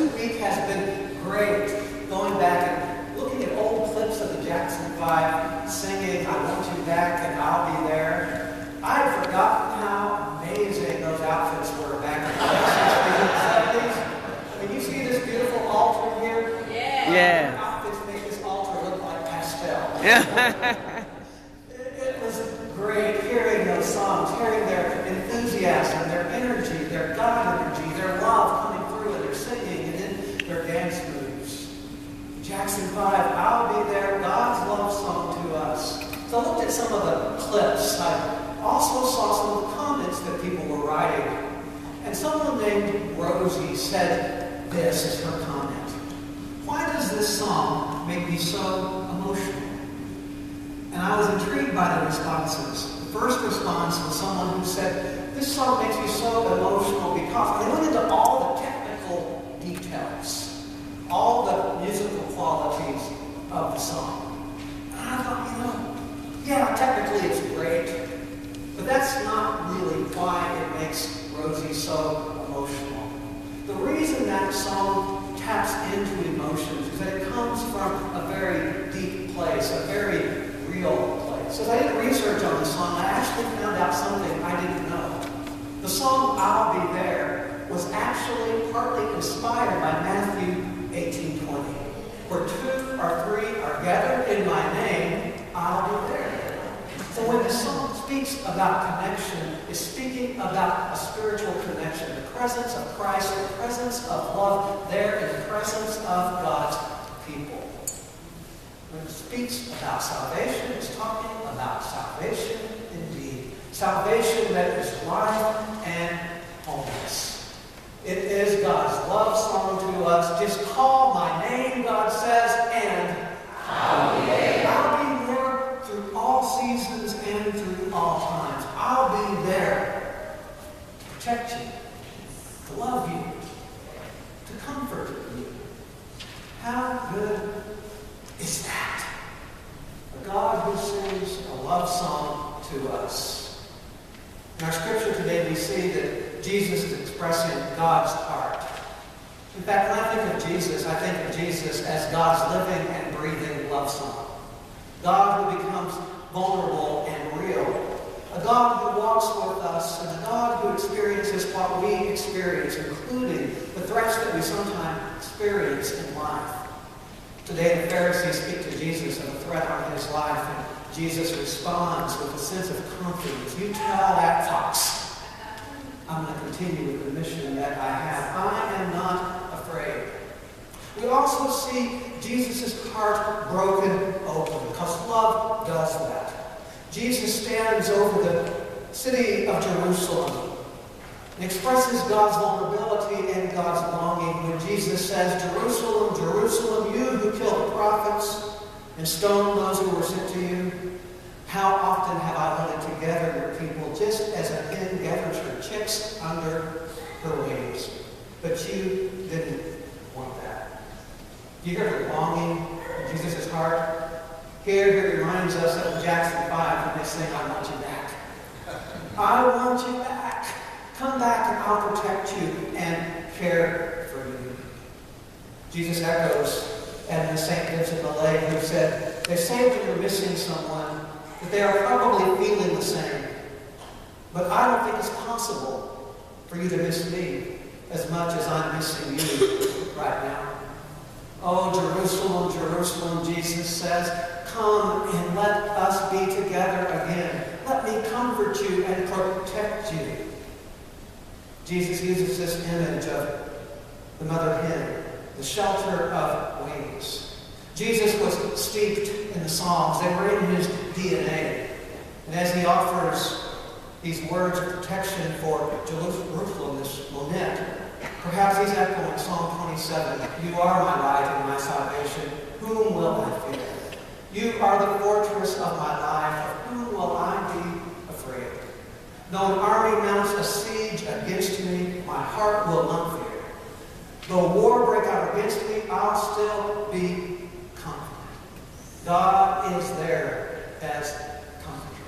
week has been great. Going back and looking at old clips of the Jackson 5 singing, I Want You Back and I'll Be There. I had forgotten how amazing those outfits were back in the late 60s and 70s. I mean, you see this beautiful altar here? Yeah. Outfits make this altar look like pastel. Yeah. It was great hearing those songs, hearing their enthusiasm, their energy, their God energy, their love coming through in their singing and in their dance moves. Jackson 5, I'll Be There, God's love song to us. So I looked at some of the clips. I also saw some of the comments that people were writing. And someone named Rosie said this as her comment. Why does this song make me so emotional? And I was intrigued by the responses. The first response was someone who said, this song makes me so emotional because they went into all the technical details, all the musical qualities of the song. And I thought, yeah, technically it's great, but that's not really why it makes Rosie so emotional. The reason that song taps into emotions is that it comes from a very deep place, a very real place. As I did research on the song, I actually found out something I didn't know. The song I'll Be There was actually partly inspired by Matthew 18:20, where 2 or 3 are gathered in my name, I'll be there. So when the song speaks about connection, it's speaking about a spiritual connection, the presence of Christ, the presence of love there in the presence of God's people. When it speaks about salvation, it's talking about salvation indeed. Salvation that is life and wholeness. It is God's love song to us. Just call my name, God says, and I'll be there. I'll be there through all seasons and through all times. I'll be there to protect you, to love you, to comfort you. How good is that? A God who sings a love song to us. In our scripture today, we see that Jesus is expressing God's heart. In fact, when I think of Jesus, I think of Jesus as God's living and breathing love song. God who becomes vulnerable and real. A God who walks with us, and a God who experiences what we experience, including the threats that we sometimes experience in life. Today, the Pharisees speak to Jesus of a threat on his life, and Jesus responds with a sense of confidence. You tell that fox, I'm going to continue with the mission that I have. I am not afraid. We also see Jesus' heart broken open, because love does that. Jesus stands over the city of Jerusalem and expresses God's vulnerability and God's longing when Jesus says, Jerusalem, Jerusalem, you who kill the prophets and stone those who were sent to you, how often have I wanted to gather your people just as a hen gathers her chicks under her wings. But you didn't want that. Do you hear the longing in Jesus' heart? Here he reminds us of Jackson 5 when they sing, I want you back. I want you back. Come back and I'll protect you and care for you. Jesus echoes and St. Vincent Millay, who said, they say when you're missing someone that they are probably feeling the same. But I don't think it's possible for you to miss me as much as I'm missing you right now. Oh, Jerusalem, Jerusalem, Jesus says, come and let us be together again. Let me comfort you and protect you. Jesus uses this image of the mother hen, the shelter of wings. Jesus was steeped in the Psalms. They were in his DNA. And as he offers these words of protection for Jerusalem, this lament, perhaps he's echoing Psalm 27. You are my light and my salvation. Whom will I fear? You are the fortress of my life. Of whom will I be afraid? Though an army mounts a siege against me, my heart will not fear. Though war break out against me, I'll still be confident. God is there as comforter.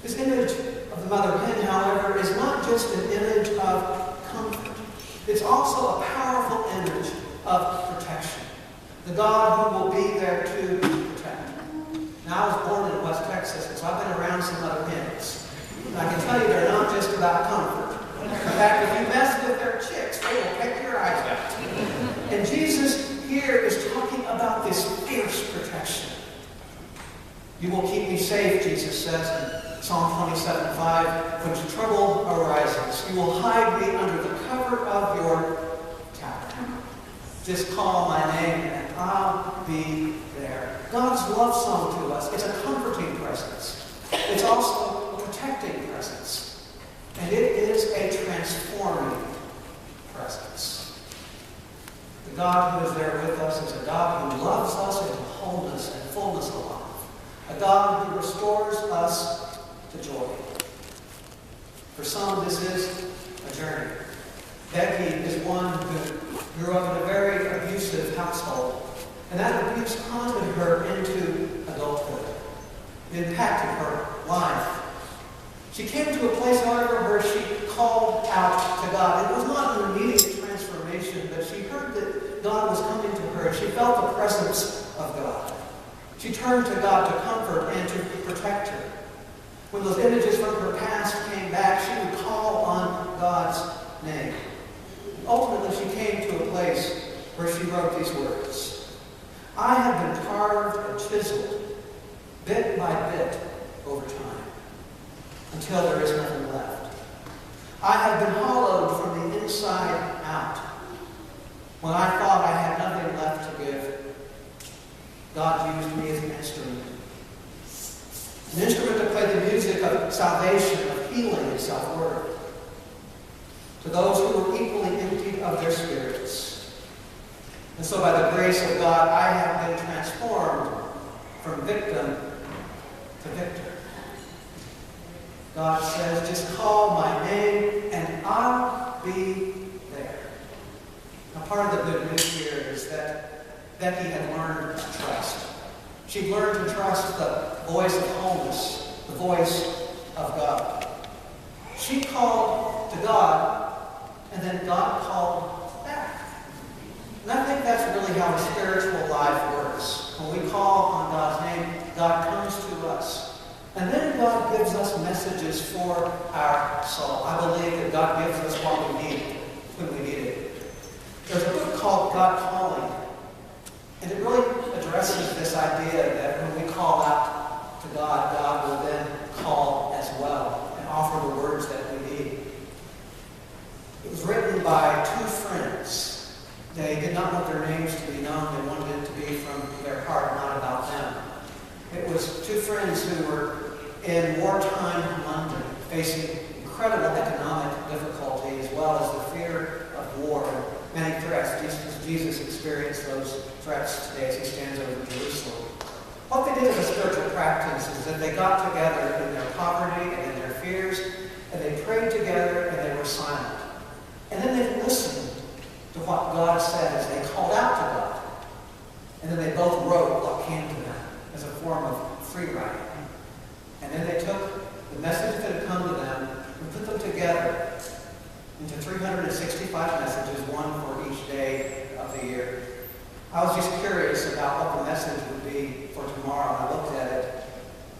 This image of the mother hen, however, is not just an image of comfort. It's also a powerful of protection. The God who will be there to protect. Now, I was born in West Texas, and so I've been around some other hymns. And I can tell you they're not just about comfort. In fact, if you mess with their chicks, they will peck your eyes out. And Jesus here is talking about this fierce protection. You will keep me safe, Jesus says in Psalm 27:5, when trouble arises. You will hide me under the cover of your tower. Just call my name and I'll be there. God's love song to us is a comforting presence. It's also a protecting presence. And it is a transforming presence. The God who is there with us is a God who loves us into wholeness and fullness of life. A God who restores us to joy. For some, this is a journey. Becky is one who grew up in a very abusive household. And that abuse haunted her into adulthood. It impacted her life. She came to a place, however, where she called out to God. It was not an immediate transformation, but she heard that God was coming to her, and she felt the presence of God. She turned to God to comfort and to protect her. When those images from her past came back, she would call on God's name. Ultimately, she came to a place where she wrote these words. I have been carved and chiseled, bit by bit, over time, until there is nothing left. I have been hollowed from the inside out. When I thought I had nothing left to give, God used me as an instrument. An instrument to play the music of salvation, of healing, and self-worth. To those who were equally emptied of their spirits. And so by the grace of God, I have been transformed from victim to victor. God says, just call my name and I'll be there. Now, part of the good news here is that Becky had learned to trust. She learned to trust the voice of wholeness, the voice of God. She called to God, and then God called back. And I think that's really how a spiritual life works. When we call on God's name, God comes to us. And then God gives us messages for our soul. I believe that God gives us what we need when we need it. There's a book called God Calling. And it really addresses this idea that when we call out to God, God will then call as well and offer the words that we need. It was written by two friends. They did not want their names to be known. They wanted it to be from their heart, not about them. It was two friends who were in wartime London, facing incredible economic difficulty as well as the fear of war and many threats. Jesus experienced those threats today as he stands over Jerusalem. What they did as a spiritual practice is that they got together in their poverty and in their fears, and they prayed together and they were silent. And then they listened to what God said as they called out to God. And then they both wrote what came to them as a form of free writing. And then they took the message that had come to them and put them together into 365 messages, one for each day of the year. I was just curious about what the message would be for tomorrow, and I looked at it,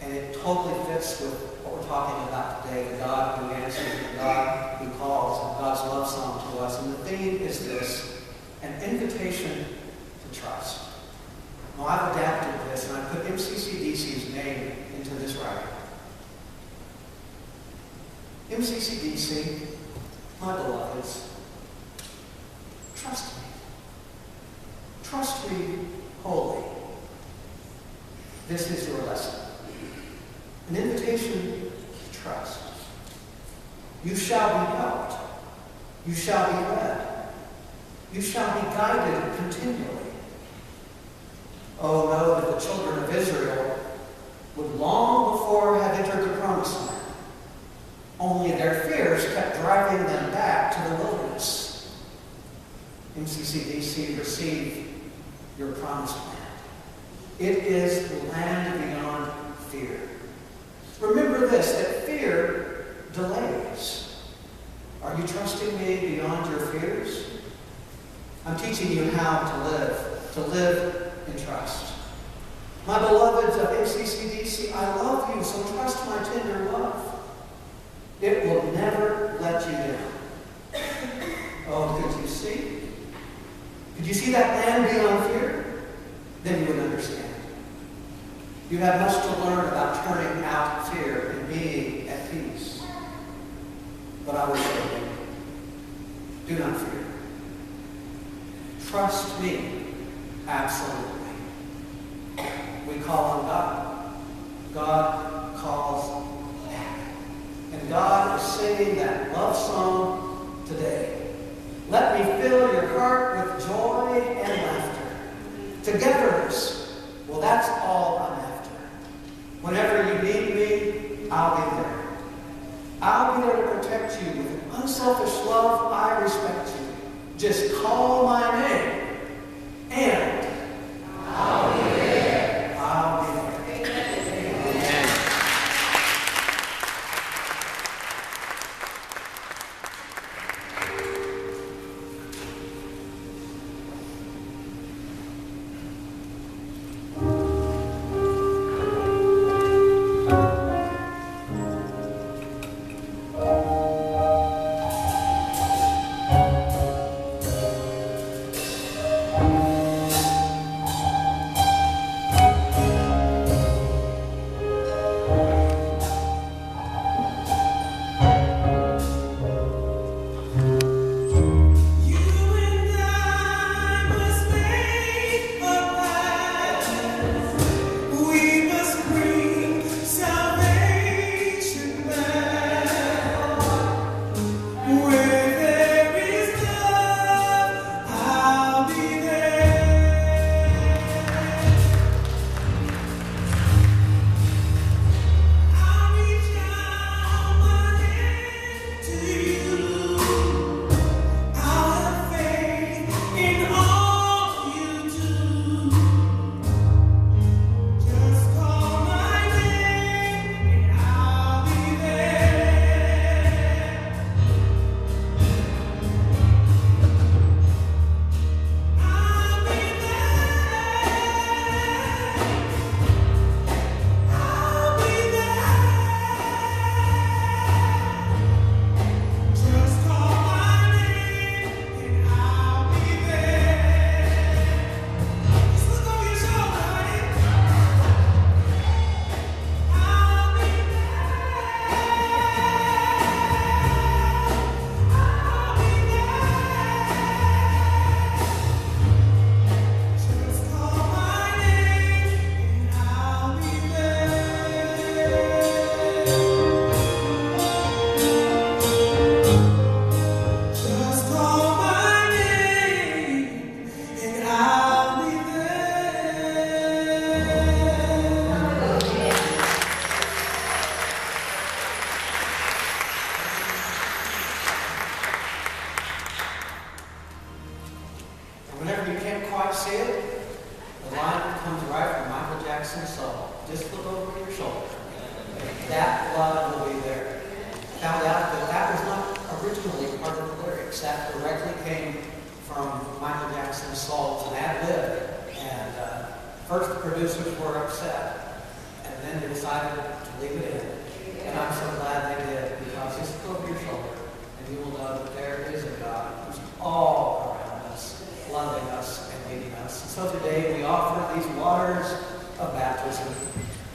and it totally fits with what we're talking about today, the God who answers, the God who calls, and God's love song to us. And the theme is this, an invitation to trust. Now, I've adapted this, and I put MCCDC's name into this writing. MCCDC, my beloveds, trust me. Trust me wholly. This is your lesson. An invitation to trust. You shall be helped. You shall be led. You shall be guided continually. Oh, know that the children of Israel would long before have entered the promised land. Only their fears kept driving them back to the wilderness. MCCDC, receive your promised land. It is the land beyond fear. Remember this, that fear delays. Are you trusting me beyond your fears? I'm teaching you how to live in trust. My beloveds of MCCDC, I love you, so trust my tender love. It will never let you down. Oh, could you see? Could you see that land beyond fear? Then you would understand. You have much to learn about turning out fear and being at peace. But I will show you. Do not fear. Trust me, absolutely. We call on God. God calls back. And God is singing that love song today. Let me fill your heart with joy and laughter. Togetherness. Well, that's all I'm after. Whenever you need me, I'll be there. I'll be there to protect you with an unselfish love. I respect you. Just call my name, and I'll be there. I'll be there. Amen.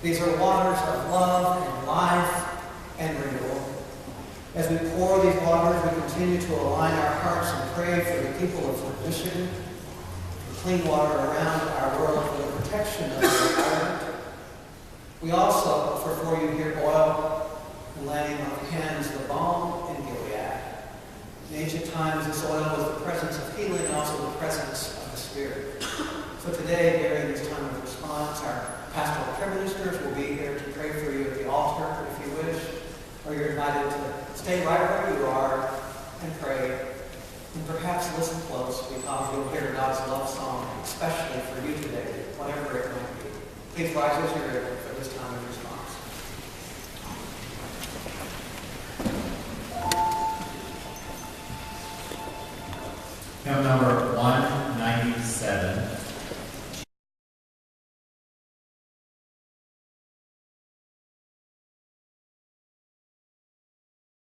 These are waters of love and life and renewal. As we pour these waters, we continue to align our hearts and pray for the people of Michigan, for clean water around our world, for the protection of the environment. We also offer for you here oil and laying on of hands the balm in Gilead. In ancient times, this oil was the presence of healing and also the presence of the Spirit. So today, during this time of response, our pastoral care ministers will be here to pray for you at the altar if you wish, or you're invited to stay right where you are and pray, and perhaps listen close because you'll hear God's love song, especially for you today, whatever it might be. Please rise as you're able for this time of response. Hymn number 1.